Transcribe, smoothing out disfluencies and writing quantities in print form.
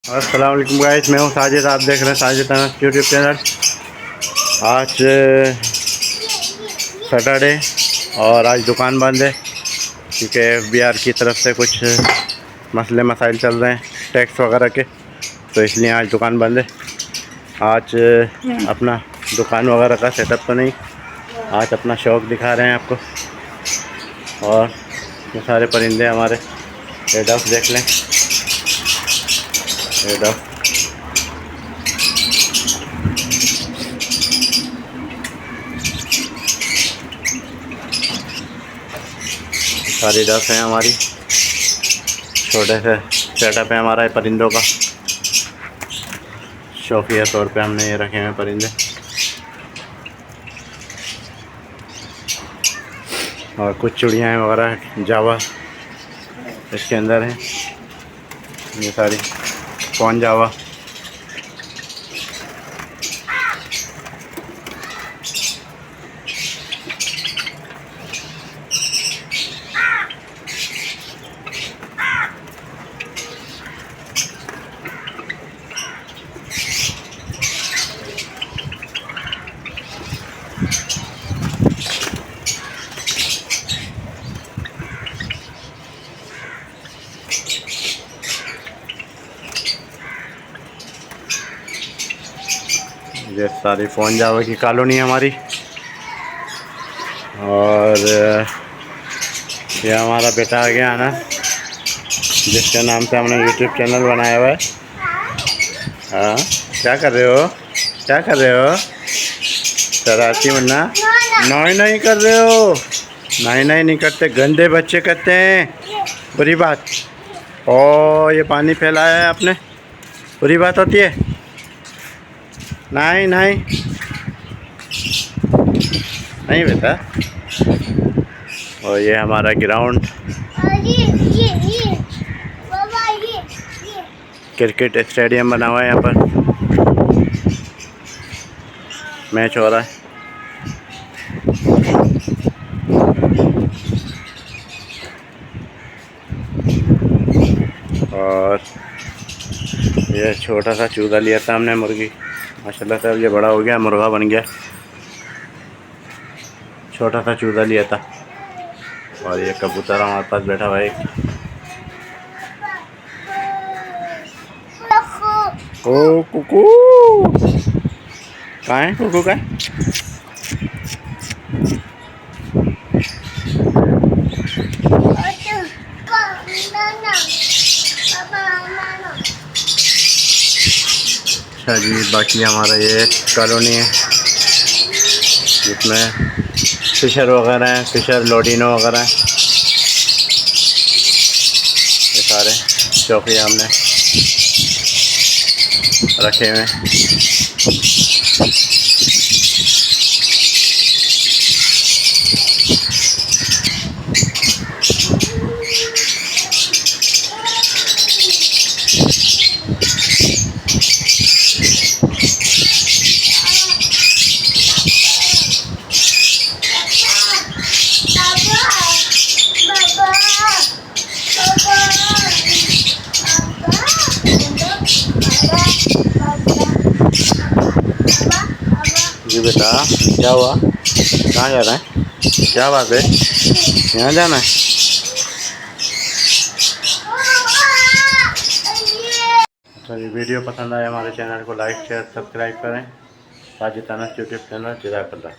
अस्सलाम वालेकुम गाइस, मैं हूँ साजिद। आप देख रहे हैं साजिद अनस यूट्यूब चैनल। आज सैटरडे और आज दुकान बंद है क्योंकि एफबीआर की तरफ से कुछ मसले मसाइल चल रहे हैं टैक्स वगैरह के, तो इसलिए आज दुकान बंद है। आज अपना दुकान वगैरह का सेटअप तो नहीं, आज अपना शौक़ दिखा रहे हैं आपको। और ये सारे परिंदे हमारे डक देख लें, डक सारी डक हैं हमारी। छोटे से सेटअप है हमारा परिंदों का। शौकिया तौर पे हमने ये रखे हैं परिंदे। और कुछ चिड़ियाँ वगैरह जावा इसके अंदर हैं, ये सारी कौन जावा। ये सारी फ़ोन जावा की कॉलोनी है हमारी। और ये हमारा बेटा आ गया ना, जिसके नाम से हमने यूट्यूब चैनल बनाया हुआ है। हाँ, क्या कर रहे हो, क्या कर रहे हो? शरारती मुन्ना, नहीं नहीं कर रहे हो, नहीं नहीं नहीं करते, गंदे बच्चे करते हैं, बुरी बात। ओ ये पानी फैलाया है आपने, बुरी बात होती है। नहीं नहीं नहीं बेटा। और ये हमारा ग्राउंड, क्रिकेट स्टेडियम बना हुआ है। यहाँ पर मैच हो रहा है। और ये छोटा सा चूजा लिया था हमने मुर्गी, माशाल्लाह से अब ये बड़ा हो गया, मुर्गा बन गया। छोटा सा चूजा लिया था। और ये कबूतर हमारे पास बैठा हुआ है एक। ओ कुकू कहाँ है, कुकू का? अच्छा जी, बाकी हमारा ये कॉलोनी है जिसमें फिशर वगैरह हैं, फिशर लोडिनो वगैरह हैं। ये सारे चौकिया हमने रखे हुए हैं। जी बेटा, क्या हुआ, कहाँ जा रहा है, क्या बात है, यहाँ जाना है? अच्छा जी, वीडियो पसंद आए हमारे चैनल को लाइक शेयर सब्सक्राइब करें। साजिद अनस यूट्यूब चैनल जज़ाकल्लाह।